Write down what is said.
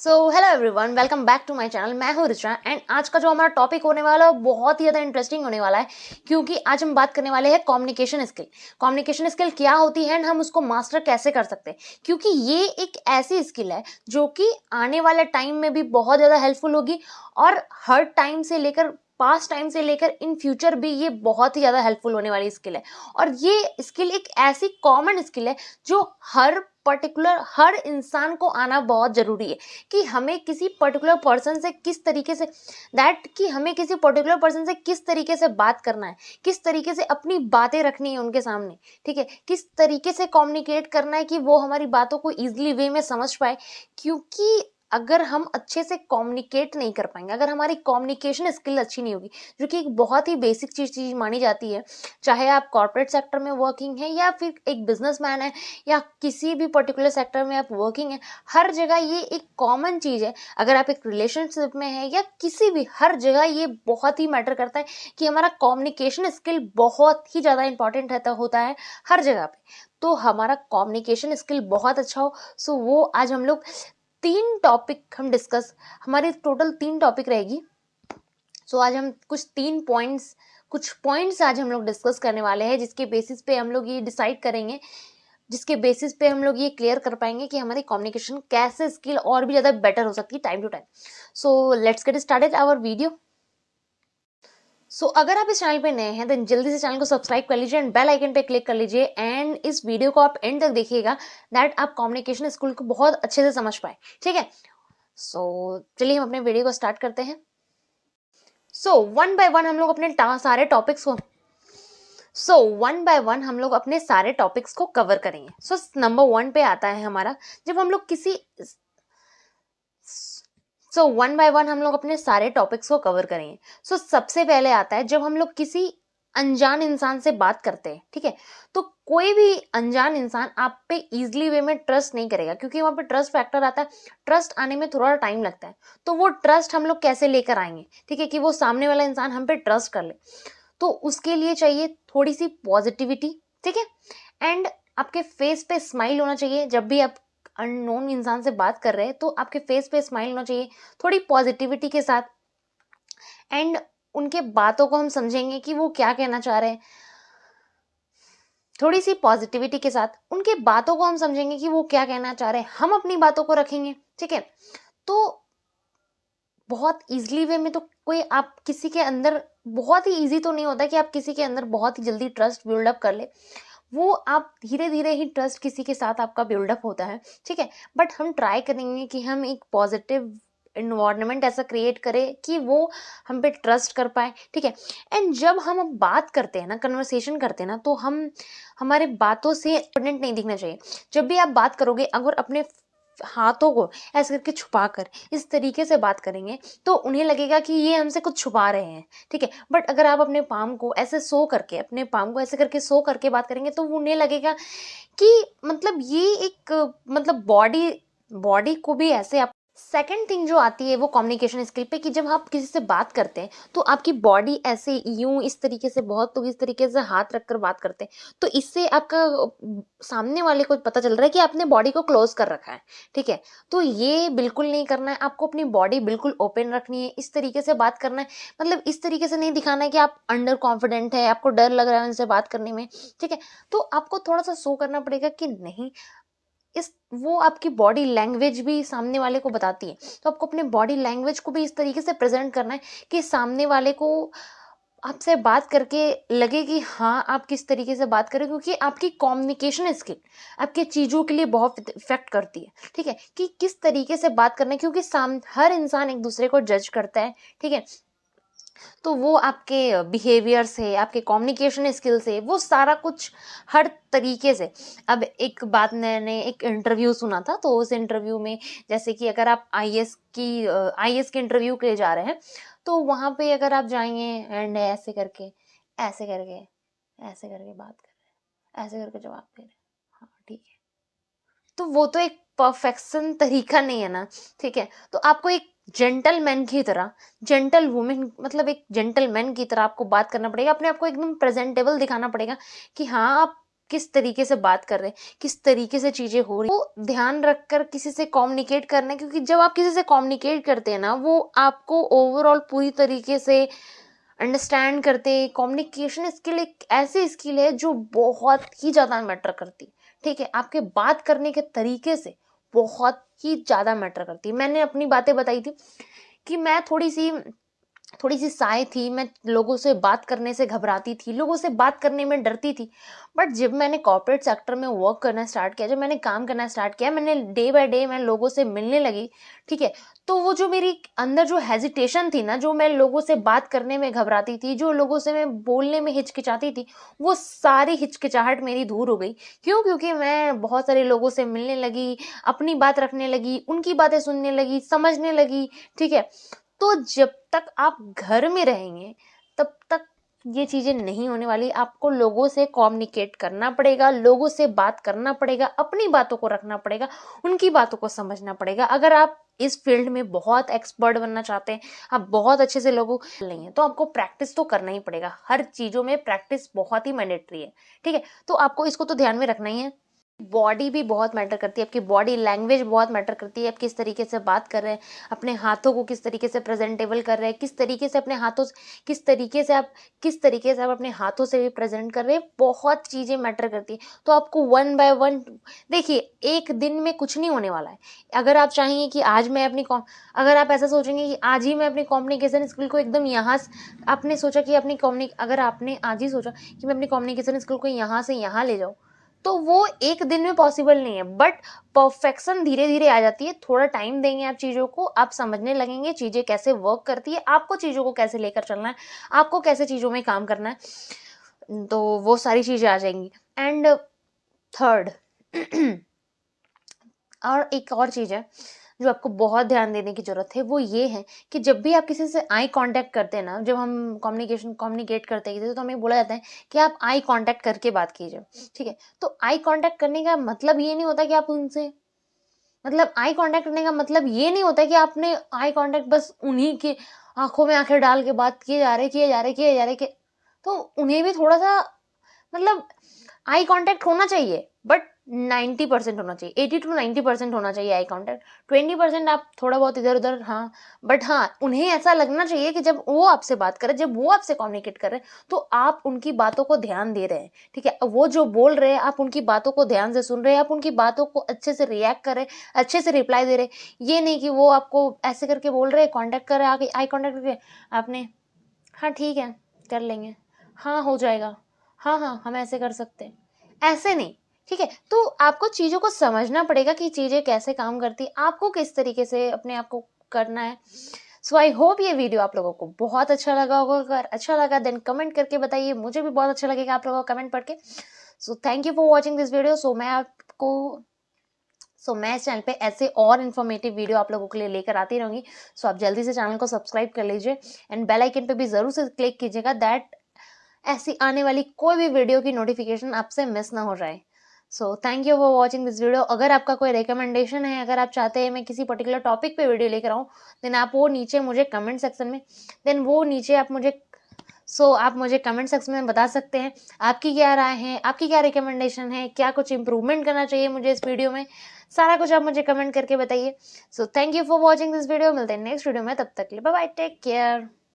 Hello everyone, welcome back to my channel. मैं हूं Richa and आज का जो हमारा टॉपिक होने वाला है बहुत ही ज़्यादा इंटरेस्टिंग होने वाला है, क्योंकि आज हम बात करने वाले हैं कम्युनिकेशन स्किल। कम्युनिकेशन स्किल क्या होती है एंड हम उसको मास्टर कैसे कर सकते हैं, क्योंकि ये एक ऐसी स्किल है जो कि आने वाले टाइम में भी बहुत ज़्यादा हेल्पफुल होगी और हर टाइम से लेकर पास्ट टाइम से लेकर इन फ्यूचर भी ये बहुत ही ज़्यादा हेल्पफुल होने वाली स्किल है। और ये स्किल एक ऐसी कॉमन स्किल है जो हर इंसान को आना बहुत ज़रूरी है कि हमें किसी पर्टिकुलर पर्सन से किस तरीके से किस तरीके से बात करना है, किस तरीके से अपनी बातें रखनी है उनके सामने, ठीक है, किस तरीके से कम्युनिकेट करना है कि वो हमारी बातों को इजीली वे में समझ पाए। क्योंकि अगर हम अच्छे से कम्युनिकेट नहीं कर पाएंगे, अगर हमारी कम्युनिकेशन स्किल अच्छी नहीं होगी, जो कि एक बहुत ही बेसिक चीज मानी जाती है, चाहे आप कॉर्पोरेट सेक्टर में वर्किंग है या फिर एक बिजनेसमैन है या किसी भी पर्टिकुलर सेक्टर में आप वर्किंग है, हर जगह ये एक कॉमन चीज है। अगर आप एक रिलेशनशिप में है या किसी भी, हर जगह ये बहुत ही मैटर करता है कि हमारा कम्युनिकेशन स्किल बहुत ही ज्यादा इंपॉर्टेंट होता है हर जगह पे। तो हमारा कम्युनिकेशन स्किल बहुत अच्छा हो, सो वो आज हम लोग तीन टॉपिक हम डिस्कस, हमारी टोटल 3 टॉपिक रहेगी। आज हम कुछ पॉइंट्स आज हम लोग डिस्कस करने वाले हैं, जिसके बेसिस पे हम लोग ये डिसाइड करेंगे, जिसके बेसिस पे हम लोग ये क्लियर कर पाएंगे कि हमारी कम्युनिकेशन कैसे स्किल और भी ज़्यादा बेटर हो सकती है time to time. So let's get started our video. अगर आप इस चैनल पे नए हैं तो जल्दी से चैनल को सब्सक्राइब कर लीजिए एंड बेल आइकन पे क्लिक कर लीजिए एंड इस वीडियो को आप एंड तक देखिएगा, दैट आप कम्युनिकेशन स्किल को बहुत अच्छे से समझ पाए, ठीक है। चलिए हम अपने वीडियो को स्टार्ट करते हैं। वन बाय वन हम लोग अपने सारे टॉपिक्स को हम लोग अपने सारे टॉपिक्स को कवर करेंगे। नंबर 1 पे आता है हमारा, जब हम लोग किसी वन बाय वन हम लोग अपने सारे टॉपिक्स को कवर करेंगे। सबसे पहले आता है जब हम लोग किसी अनजान इंसान से बात करते हैं, ठीक है। तो कोई भी अनजान इंसान आप पे इजीली वे में ट्रस्ट नहीं करेगा, क्योंकि वहां पे ट्रस्ट फैक्टर आता है। ट्रस्ट आने में थोड़ा टाइम लगता है, तो वो ट्रस्ट हम लोग कैसे लेकर आएंगे, ठीक है, कि वो सामने वाला इंसान हम पे ट्रस्ट कर ले। तो उसके लिए चाहिए थोड़ी सी पॉजिटिविटी, ठीक है, एंड आपके फेस पे स्माइल होना चाहिए। जब भी आप अननोन इंसान से बात कर रहे हैं तो आपके फेस पे स्माइल होना चाहिए, थोड़ी पॉजिटिविटी के साथ, एंड उनके बातों को हम समझेंगे कि वो क्या कहना चाह रहे हैं। थोड़ी सी पॉजिटिविटी के साथ उनके बातों को हम समझेंगे कि वो क्या कहना चाह रहे हैं, हम अपनी बातों को रखेंगे, ठीक है। तो बहुत इजीली वे में तो कोई आप किसी के अंदर, बहुत ही इजी तो नहीं होता कि आप किसी के अंदर बहुत ही जल्दी ट्रस्ट बिल्डअप कर ले, वो आप धीरे धीरे ही ट्रस्ट किसी के साथ आपका बिल्डअप होता है, ठीक है। बट हम ट्राई करेंगे कि हम एक पॉजिटिव इन्वायरमेंट ऐसा क्रिएट करें कि वो हम पे ट्रस्ट कर पाए, ठीक है। एंड जब हम बात करते हैं ना, कन्वर्सेशन करते हैं ना, तो हम हमारे बातों से इंडिपेंडेंट नहीं दिखना चाहिए। जब भी आप बात करोगे, अगर अपने हाथों को ऐसे करके छुपाकर इस तरीके से बात करेंगे तो उन्हें लगेगा कि ये हमसे कुछ छुपा रहे हैं, ठीक है। बट अगर आप अपने पाम को ऐसे सो करके, अपने पाम को ऐसे करके सो करके बात करेंगे तो उन्हें लगेगा कि मतलब ये एक मतलब बॉडी बॉडी को भी ऐसे आप। सेकेंड थिंग जो आती है वो कम्युनिकेशन स्किल पे, कि जब आप किसी से बात करते हैं तो आपकी बॉडी ऐसे यूं इस तरीके से, बहुत लोग इस तरीके से हाथ रखकर बात करते हैं, तो इससे आपका सामने वाले को पता चल रहा है कि आपने बॉडी को क्लोज कर रखा है, ठीक है। तो ये बिल्कुल नहीं करना है, आपको अपनी बॉडी बिल्कुल ओपन रखनी है, इस तरीके से बात करना है। मतलब इस तरीके से नहीं दिखाना है कि आप अंडर कॉन्फिडेंट है, आपको डर लग रहा है उनसे बात करने में, ठीक है। तो आपको थोड़ा सा शो करना पड़ेगा कि नहीं, इस वो आपकी बॉडी लैंग्वेज भी सामने वाले को बताती है। तो आपको अपने बॉडी लैंग्वेज को भी इस तरीके से प्रेजेंट करना है कि सामने वाले को आपसे बात करके लगे कि हाँ आप किस तरीके से बात करें, क्योंकि आपकी कम्युनिकेशन स्किल आपके चीज़ों के लिए बहुत इफेक्ट करती है, ठीक है, कि किस तरीके से बात करना है। क्योंकि हर इंसान एक दूसरे को जज करता है, ठीक है। तो वो आपके बिहेवियर से, आपके कम्युनिकेशन स्किल से, वो सारा कुछ हर तरीके से। अब एक बात मैंने एक इंटरव्यू सुना था, तो उस इंटरव्यू में जैसे कि अगर आप आईएएस के इंटरव्यू के लिए जा रहे हैं, तो वहाँ पे अगर आप जाएंगे एंड ऐसे करके ऐसे करके ऐसे करके बात कर रहे हैं, ऐसे करके जवाब दे रहे हैं, हाँ ठीक है, तो वो तो एक परफेक्शन तरीका नहीं है ना, ठीक है। तो आपको एक जेंटलमैन की तरह, जेंटल वुमेन मतलब एक जेंटलमैन की तरह आपको बात करना पड़ेगा, अपने आप को एकदम प्रेजेंटेबल दिखाना पड़ेगा कि हाँ आप किस तरीके से बात कर रहे हैं, किस तरीके से चीजें हो रही, वो ध्यान रखकर किसी से कम्युनिकेट करना है। क्योंकि जब आप किसी से कम्युनिकेट करते हैं ना, वो आपको ओवरऑल पूरी तरीके से अंडरस्टैंड करते। कम्युनिकेशन स्किल एक ऐसी स्किल है जो बहुत ही ज्यादा मैटर करती, ठीक है, आपके बात करने के तरीके से बहुत ही ज्यादा मैटर करती है। मैंने अपनी बातें बताई थी कि मैं थोड़ी सी साय थी, मैं लोगों से बात करने से घबराती थी, लोगों से बात करने में डरती थी। बट जब मैंने कॉर्पोरेट सेक्टर में वर्क करना स्टार्ट किया, जब मैंने काम करना स्टार्ट किया, मैंने डे बाय डे मैं लोगों से मिलने लगी, ठीक है, तो वो जो मेरी अंदर जो हेजिटेशन थी ना, जो मैं लोगों से बात करने में घबराती थी, जो लोगों से मैं बोलने में हिचकिचाती थी, वो सारी हिचकिचाहट मेरी दूर हो गई। क्यों? क्योंकि मैं बहुत सारे लोगों से मिलने लगी, अपनी बात रखने लगी, उनकी बातें सुनने लगी, समझने लगी, ठीक है। तो जब तक आप घर में रहेंगे तब तक ये चीजें नहीं होने वाली। आपको लोगों से कम्युनिकेट करना पड़ेगा, लोगों से बात करना पड़ेगा, अपनी बातों को रखना पड़ेगा, उनकी बातों को समझना पड़ेगा। अगर आप इस फील्ड में बहुत एक्सपर्ट बनना चाहते हैं, आप बहुत अच्छे से लोगों नहीं है, तो आपको प्रैक्टिस तो करना ही पड़ेगा। हर चीजों में प्रैक्टिस बहुत ही मैंडेटरी है, ठीक है। तो आपको इसको तो ध्यान में रखना ही है। बॉडी भी बहुत मैटर करती है, आपकी बॉडी लैंग्वेज बहुत मैटर करती है। आप किस तरीके से बात कर रहे हैं, अपने हाथों को किस तरीके से प्रेजेंटेबल कर रहे हैं, किस तरीके से अपने हाथों से किस तरीके से आप अपने हाथों से भी प्रेजेंट कर रहे हैं, बहुत चीजें मैटर करती है। तो आपको वन बाय वन, देखिए, एक दिन में कुछ नहीं होने वाला है। अगर आप चाहेंगे कि आज मैं अगर आप ऐसा सोचेंगे कि आज ही मैं अपनी कम्युनिकेशन स्किल को एकदम आपने सोचा कि अगर आपने आज ही सोचा कि मैं अपनी कम्युनिकेशन स्किल को यहाँ से यहाँ ले जाऊँ, तो वो एक दिन में पॉसिबल नहीं है। बट परफेक्शन धीरे धीरे आ जाती है। थोड़ा टाइम देंगे आप चीजों को, आप समझने लगेंगे चीजें कैसे वर्क करती है, आपको चीजों को कैसे लेकर चलना है, आपको कैसे चीजों में काम करना है, तो वो सारी चीजें आ जाएंगी। एंड थर्ड और एक और चीज है जो आपको बहुत ध्यान देने की जरूरत है, वो ये है कि जब भी आप किसी से आई कांटेक्ट करते हैं ना, जब हम कम्युनिकेट करते हैं तो हमें बोला जाता है कि आप आई कांटेक्ट करके बात कीजिए, ठीक है। तो आई कांटेक्ट करने का मतलब ये नहीं होता कि आप उनसे आई कांटेक्ट करने का मतलब ये नहीं होता कि आपने आई कांटेक्ट बस उन्हीं के आंखों में आंखें डाल के बात किए जा रहे तो उन्हें भी थोड़ा सा आई कांटेक्ट होना चाहिए, बट 90% होना चाहिए, 80 to 90% होना चाहिए आई कांटेक्ट। 20% आप थोड़ा बहुत इधर उधर, हाँ, बट हाँ, उन्हें ऐसा लगना चाहिए कि जब वो आपसे बात करे, जब वो आपसे कम्युनिकेट कर रहे हैं, तो आप उनकी बातों को ध्यान दे रहे हैं, ठीक है। वो जो बोल रहे हैं, आप उनकी बातों को ध्यान से सुन रहे हैं, आप उनकी बातों को अच्छे से रिएक्ट कर रहे हैं, अच्छे से रिप्लाई दे रहे हैं। ये नहीं कि वो आपको ऐसे करके बोल रहे हैं, कॉन्टेक्ट कर रहे हैं, आई कॉन्टेक्ट करके आपने, हाँ ठीक है, कर लेंगे, हाँ हो जाएगा, हाँ हाँ हम ऐसे कर सकते हैं, ऐसे नहीं, ठीक है। तो आपको चीजों को समझना पड़ेगा कि चीजें कैसे काम करती है, आपको किस तरीके से अपने आप को करना है। सो आई होप ये वीडियो आप लोगों को बहुत अच्छा लगा होगा। अगर अच्छा लगा देन कमेंट करके बताइए, मुझे भी बहुत अच्छा लगेगा आप लोगों को कमेंट पढ़ के। So thank you for watching this video. मैं इस चैनल पे ऐसे और इन्फॉर्मेटिव वीडियो आप लोगों के लिए लेकर आती रहूंगी। सो आप जल्दी से चैनल को सब्सक्राइब कर लीजिए एंड बेल आइकन पे भी जरूर से क्लिक कीजिएगा, दैट ऐसी आने वाली कोई भी वीडियो की नोटिफिकेशन आपसे मिस ना हो जाए। So thank you for watching this video. अगर आपका कोई रिकमेंडेशन है, अगर आप चाहते हैं मैं किसी पर्टिकुलर टॉपिक पे वीडियो लेकर आऊँ, देन आप वो नीचे मुझे कमेंट सेक्शन में आप मुझे कमेंट सेक्शन में बता सकते हैं आपकी क्या राय है, आपकी क्या रिकमेंडेशन है, क्या कुछ इंप्रूवमेंट करना चाहिए मुझे इस वीडियो में, सारा कुछ आप मुझे कमेंट करके बताइए। So thank you for watching this video. मिलते हैं नेक्स्ट वीडियो में, तब तक के लिए बाय बाय, टेक केयर।